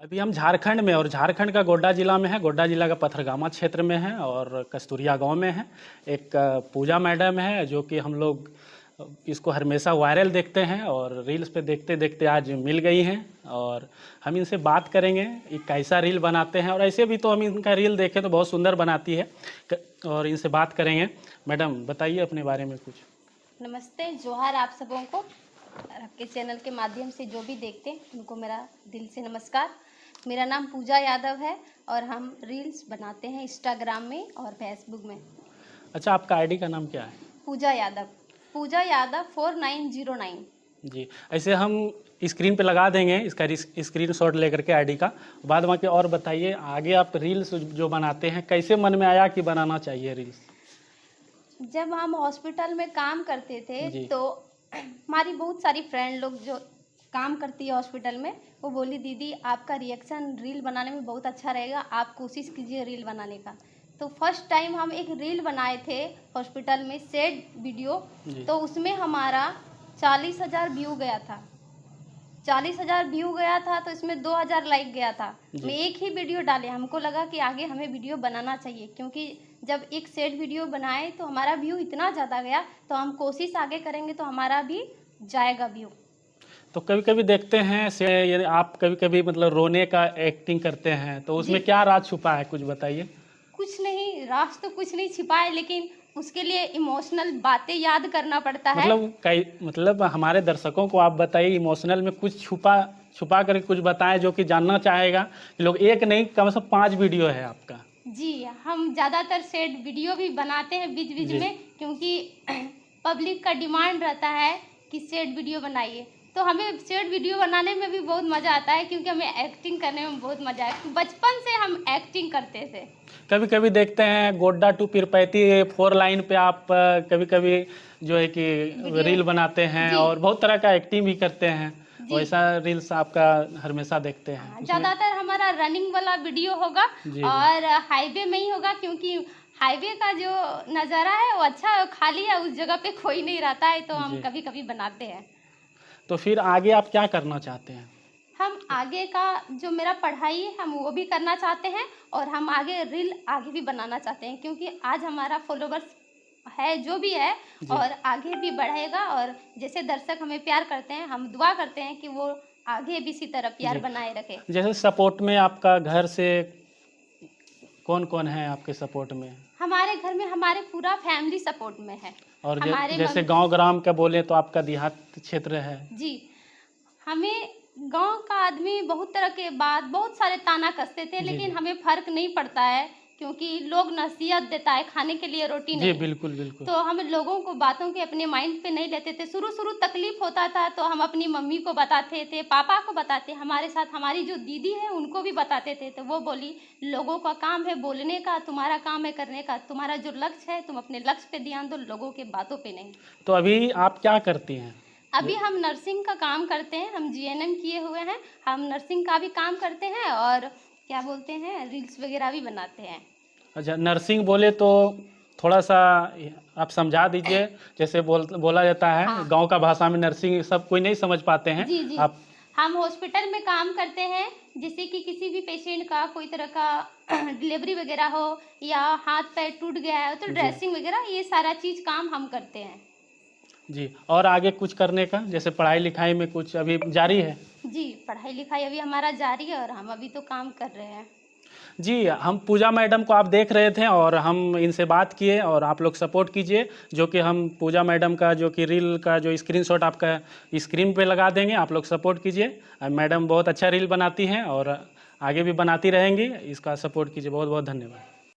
अभी हम झारखंड में और झारखंड का गोड्डा ज़िला में है। गोड्डा ज़िला का पथरगामा क्षेत्र में है और कस्तूरिया गांव में है। एक पूजा मैडम है जो कि हम लोग इसको हमेशा वायरल देखते हैं और रील्स पे देखते देखते आज मिल गई हैं और हम इनसे बात करेंगे ये कैसा रील बनाते हैं। और ऐसे भी तो हम इनका रील देखें तो बहुत सुंदर बनाती है और इनसे बात करेंगे। मैडम बताइए अपने बारे में कुछ। नमस्ते, जोहार आप सबों को। आपके चैनल के माध्यम से जो भी देखते हैं उनको मेरा दिल से नमस्कार। मेरा नाम पूजा यादव है और हम रील्स बनाते हैं इंस्टाग्राम में और फेसबुक में। अच्छा, आपका आईडी का नाम क्या है? पूजा यादव 4909। जी, ऐसे हम स्क्रीन पे लगा देंगे इसका स्क्रीनशॉट लेकर के आईडी का। बाद में के और बताइए आगे आप रील्स जो बनाते हैं कैसे मन में आया कि बनाना चाहिए रील्स? जब हम हॉस्पिटल में काम करते थे जी। तो हमारी बहुत सारी फ्रेंड लोग जो काम करती है हॉस्पिटल में, वो बोली दीदी आपका रिएक्शन रील बनाने में बहुत अच्छा रहेगा, आप कोशिश कीजिए रील बनाने का। तो फर्स्ट टाइम हम एक रील बनाए थे हॉस्पिटल में, सैड वीडियो। तो उसमें हमारा 40,000 व्यू गया था। 40,000 व्यू गया था तो इसमें 2,000 लाइक गया था। मैं एक ही वीडियो डाले, हमको लगा कि आगे हमें वीडियो बनाना चाहिए, क्योंकि जब एक सैड वीडियो बनाए तो हमारा व्यू इतना ज़्यादा गया, तो हम कोशिश आगे करेंगे तो हमारा भी जाएगा व्यू। तो कभी कभी देखते हैं से ये आप कभी कभी मतलब रोने का एक्टिंग करते हैं, तो उसमें क्या राज छुपा है कुछ बताइए। कुछ नहीं, राज तो कुछ नहीं छिपा है, लेकिन उसके लिए इमोशनल बातें याद करना पड़ता है। मतलब हमारे दर्शकों को आप बताइए इमोशनल में कुछ छुपा करके कुछ बताएं जो कि जानना चाहेगा लोग। एक नहीं कम से कम 5 वीडियो है आपका। जी, हम ज़्यादातर सैड वीडियो भी बनाते हैं बीच बीच में, क्योंकि पब्लिक का डिमांड रहता है कि सैड वीडियो बनाइए। तो हमें सैड वीडियो बनाने में भी बहुत मज़ा आता है, क्योंकि हमें एक्टिंग करने में बहुत मज़ा है। बचपन से हम एक्टिंग करते थे। कभी कभी देखते हैं गोड्डा टू पीरपैती 4 लाइन पे आप कभी कभी जो है कि रील बनाते हैं और बहुत तरह का एक्टिंग भी करते हैं। वैसा रील्स आपका हमेशा देखते हैं। ज़्यादातर हमारा रनिंग वाला वीडियो होगा और हाईवे में ही होगा, क्योंकि हाईवे का जो नज़ारा है वो अच्छा खाली है, उस जगह पे कोई नहीं रहता है, तो हम कभी कभी बनाते हैं। तो फिर आगे आप क्या करना चाहते हैं? हम आगे का जो मेरा पढ़ाई है हम वो भी करना चाहते हैं और हम आगे रील आगे भी बनाना चाहते हैं, क्योंकि आज हमारा फॉलोवर्स है जो भी है और आगे भी बढ़ेगा। और जैसे दर्शक हमें प्यार करते हैं, हम दुआ करते हैं कि वो आगे भी इसी तरह प्यार बनाए रखे। जैसे सपोर्ट में आपका घर से कौन कौन है आपके सपोर्ट में? हमारे घर में हमारे पूरा फैमिली सपोर्ट में है। और जैसे गांव ग्राम का बोले तो आपका देहात क्षेत्र है। जी, हमें गांव का आदमी बहुत तरह के बात, बहुत सारे ताना कसते थे, लेकिन हमें फर्क नहीं पड़ता है, क्योंकि लोग नसीहत देता है, खाने के लिए रोटी नहीं। जी बिल्कुल बिल्कुल। तो हम लोगों को बातों के अपने माइंड पे नहीं लेते थे। शुरू तकलीफ होता था तो हम अपनी मम्मी को बताते थे, पापा को बताते, हमारे साथ हमारी जो दीदी है उनको भी बताते थे। तो वो बोली लोगों का काम है बोलने का, तुम्हारा काम है करने का, तुम्हारा जो लक्ष्य है तुम अपने लक्ष्य पे ध्यान दो, लोगों के बातों पे नहीं। तो अभी आप क्या करती हैं? अभी हम नर्सिंग का काम करते हैं, हम जीएनएम किए हुए हैं। हम नर्सिंग का भी काम करते हैं और क्या बोलते हैं रील्स वगैरह भी बनाते हैं। अच्छा, नर्सिंग बोले तो थोड़ा सा आप समझा दीजिए। जैसे बोला जाता है गांव का भाषा में नर्सिंग सब कोई नहीं समझ पाते हैं। जी। हम हॉस्पिटल में काम करते हैं, जैसे कि किसी भी पेशेंट का कोई तरह का डिलीवरी वगैरह हो या हाथ पैर टूट गया है तो ड्रेसिंग वगैरह ये सारा चीज़ काम हम करते हैं। जी, और आगे कुछ करने का जैसे पढ़ाई लिखाई में कुछ अभी जारी है? जी, पढ़ाई लिखाई अभी हमारा जारी है और हम अभी तो काम कर रहे हैं। जी, हम पूजा मैडम को आप देख रहे थे और हम इनसे बात किए और आप लोग सपोर्ट कीजिए, जो कि हम पूजा मैडम का जो कि रील का जो स्क्रीनशॉट आपका स्क्रीन पे लगा देंगे। आप लोग सपोर्ट कीजिए। मैडम बहुत अच्छा रील बनाती हैं और आगे भी बनाती रहेंगी। इसका सपोर्ट कीजिए। बहुत बहुत धन्यवाद।